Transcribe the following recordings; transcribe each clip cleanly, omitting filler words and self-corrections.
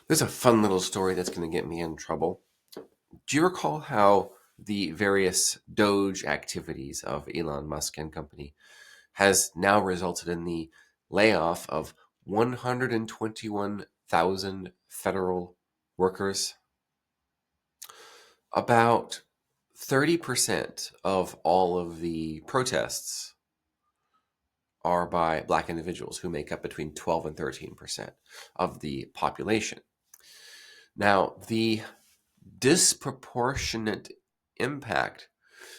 There's a fun little story that's going to get me in trouble. Do you recall how the various Doge activities of Elon Musk and company has now resulted in the layoff of 121,000 federal workers? About 30% of all of the protests are by black individuals who make up between 12 and 13% of the population. Now, the disproportionate impact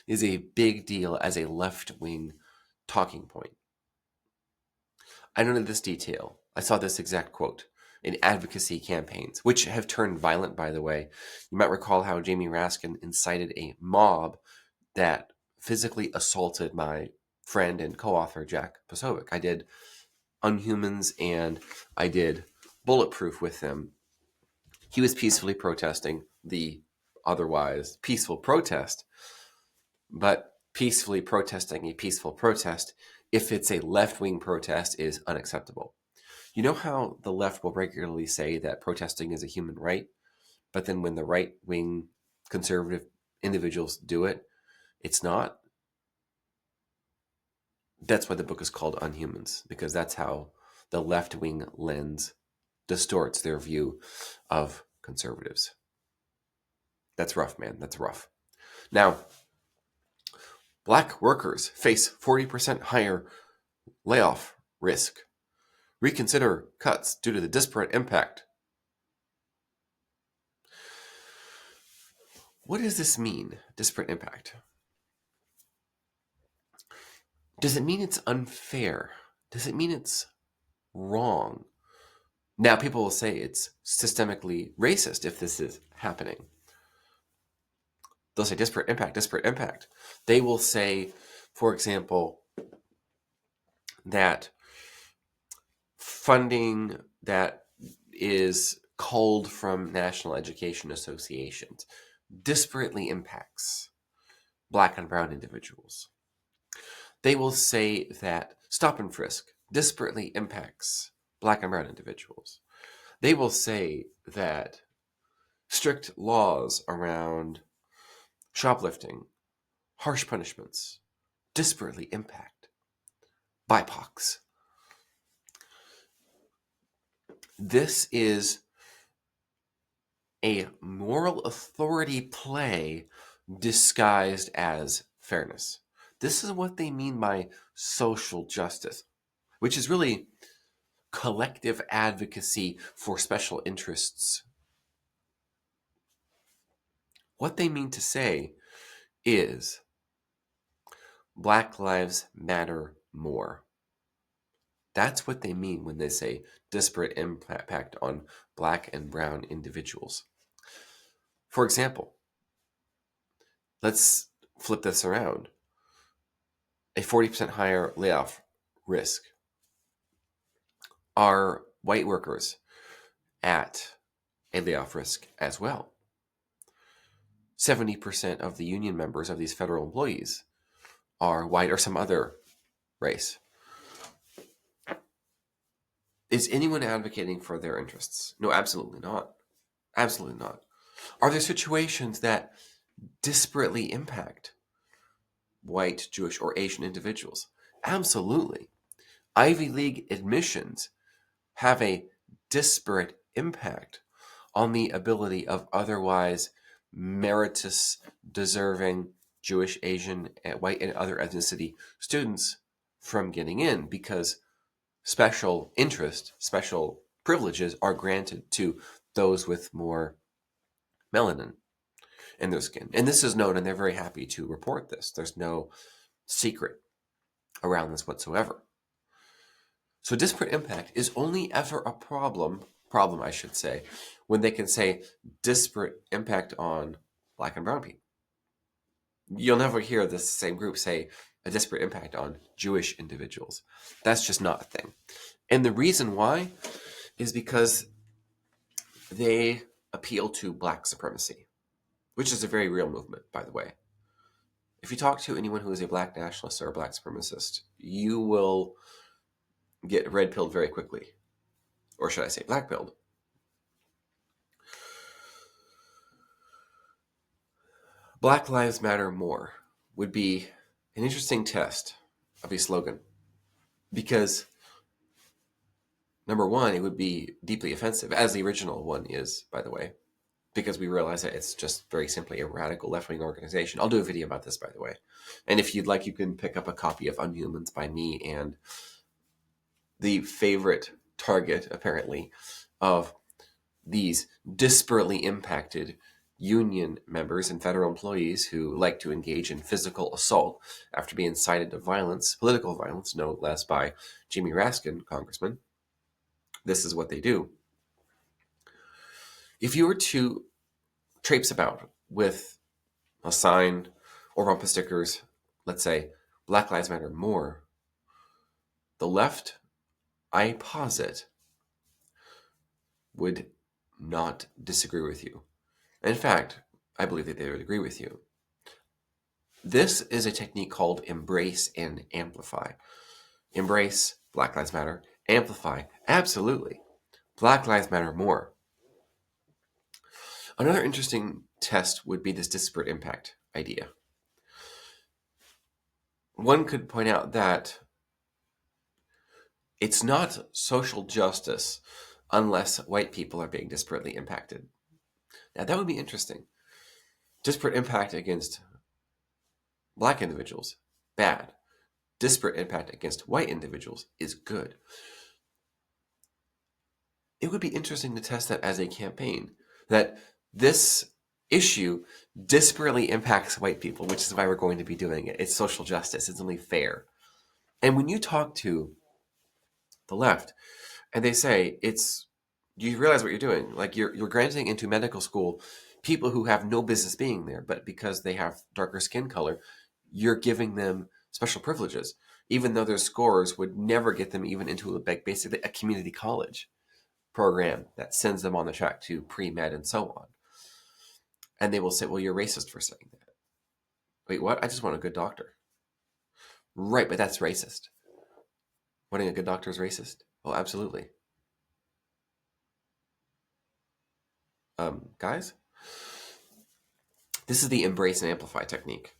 is a big deal as a left-wing talking point. I know this detail. I saw this exact quote in advocacy campaigns, which have turned violent, by the way. You might recall how Jamie Raskin incited a mob that physically assaulted my friend and co-author, Jack Posobiec. I did Unhumans and I did Bulletproof with them. He was peacefully protesting the otherwise peaceful protest, but peacefully protesting a peaceful protest, if it's a left-wing protest, is unacceptable. You know how the left will regularly say that protesting is a human right, but then when the right-wing conservative individuals do it, it's not? That's why the book is called Unhumans, because that's how the left-wing lens distorts their view of conservatives. That's rough, man. That's rough. Now, black workers face 40% higher layoff risk. Reconsider cuts due to the disparate impact. What does this mean, disparate impact? Does it mean it's unfair? Does it mean it's wrong? Now, people will say it's systemically racist if this is happening. They'll say disparate impact, disparate impact. They will say, for example, that funding that is culled from national education associations disparately impacts black and brown individuals. They will say that stop and frisk disparately impacts black and brown individuals. They will say that strict laws around shoplifting, harsh punishments, disparately impact BIPOCs. This is a moral authority play disguised as fairness. This is what they mean by social justice, which is really collective advocacy for special interests. What they mean to say is Black Lives Matter more. That's what they mean when they say disparate impact on black and brown individuals. For example, let's flip this around. A 40% higher layoff risk. Are white workers at a layoff risk as well? 70% of the union members of these federal employees are white or some other race. Is anyone advocating for their interests? No, absolutely not. Absolutely not. Are there situations that disparately impact white, Jewish, or Asian individuals? Absolutely. Ivy League admissions have a disparate impact on the ability of otherwise meritorious, deserving Jewish, Asian, white, and other ethnicity students from getting in, because special interest, special privileges are granted to those with more melanin in their skin. And this is known, and they're very happy to report this. There's no secret around this whatsoever. So disparate impact is only ever a problem, I should say, when they can say disparate impact on black and brown people. You'll never hear this same group say a disparate impact on Jewish individuals. That's just not a thing. And the reason why is because they appeal to black supremacy, which is a very real movement, by the way. If you talk to anyone who is a black nationalist or a black supremacist, you will get red-pilled very quickly. Or should I say black-pilled. Black Lives Matter More would be an interesting test of a slogan because, number one, it would be deeply offensive, as the original one is, by the way, because we realize that it's just very simply a radical left-wing organization. I'll do a video about this, by the way. And if you'd like, you can pick up a copy of Unhumans by me and the favorite target, apparently, of these disparately impacted union members and federal employees who like to engage in physical assault after being incited to violence, political violence, no less, by Jimmy Raskin, congressman. This is what they do. If you were to traipse about with a sign or bumper stickers, let's say, Black Lives Matter More, the left, I posit, would not disagree with you. In fact, I believe that they would agree with you. This is a technique called embrace and amplify. Embrace, Black Lives Matter. Amplify, absolutely. Black Lives Matter More. Another interesting test would be this disparate impact idea. One could point out that it's not social justice unless white people are being disparately impacted. Now, that would be interesting. Disparate impact against black individuals, bad. Disparate impact against white individuals is good. It would be interesting to test that as a campaign, that this issue disparately impacts white people, which is why we're going to be doing it. It's social justice. It's only fair. And when you talk to the left and they say you realize what you're doing. Like you're granting into medical school people who have no business being there, but because they have darker skin color, you're giving them special privileges, even though their scores would never get them even into basically a community college program that sends them on the track to pre-med and so on. And they will say, well, you're racist for saying that. Wait, what? I just want a good doctor. Right, but that's racist. Wanting a good doctor is racist? Oh, absolutely. Guys, this is the embrace and amplify technique.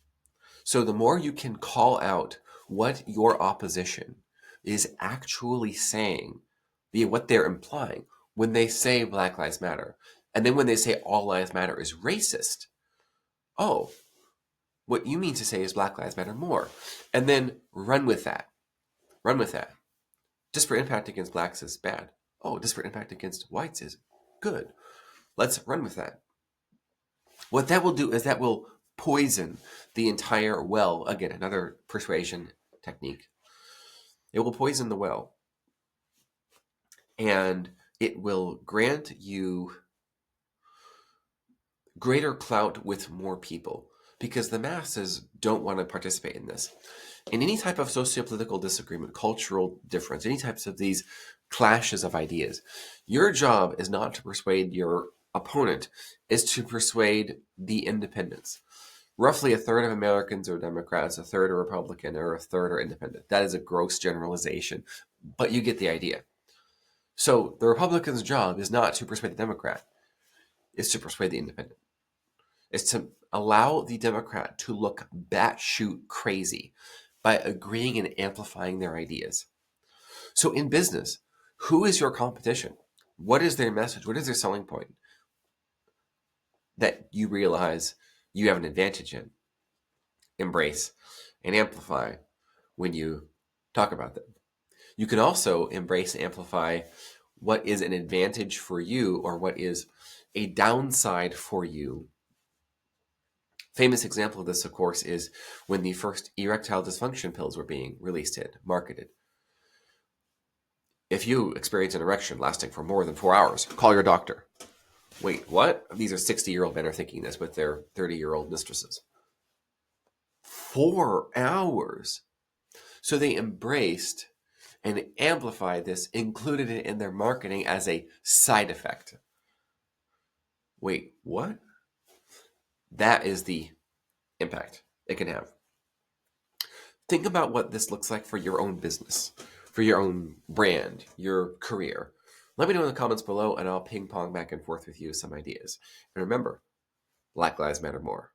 So the more you can call out what your opposition is actually saying, via what they're implying, when they say Black Lives Matter, and then when they say all lives matter is racist, oh, what you mean to say is Black Lives Matter More. And then run with that. Run with that. Disparate impact against blacks is bad. Oh, disparate impact against whites is good. Let's run with that. What that will do is that will poison the entire well. Again, another persuasion technique. It will poison the well. And it will grant you greater clout with more people because the masses don't want to participate in this. In any type of socio-political disagreement, cultural difference, any types of these clashes of ideas, your job is not to persuade your opponent, is to persuade the independents. Roughly a third of Americans are Democrats, a third are Republican, or a third are independent. That is a gross generalization, but you get the idea. So the Republican's job is not to persuade the Democrat, it's to persuade the independent. It's to allow the Democrat to look batshit crazy by agreeing and amplifying their ideas. So in business, who is your competition? What is their message? What is their selling point that you realize you have an advantage in? Embrace and amplify when you talk about them. You can also embrace and amplify what is an advantage for you or what is a downside for you. Famous example of this, of course, is when the first erectile dysfunction pills were being released and marketed. If you experience an erection lasting for more than 4 hours, call your doctor. Wait, what? These are 60-year-old men are thinking this with their 30-year-old mistresses. 4 hours. So they embraced and amplified this, included it in their marketing as a side effect. Wait, what? That is the impact it can have. Think about what this looks like for your own business, for your own brand, your career. Let me know in the comments below and I'll ping pong back and forth with you some ideas. And remember, Black Lives Matter More.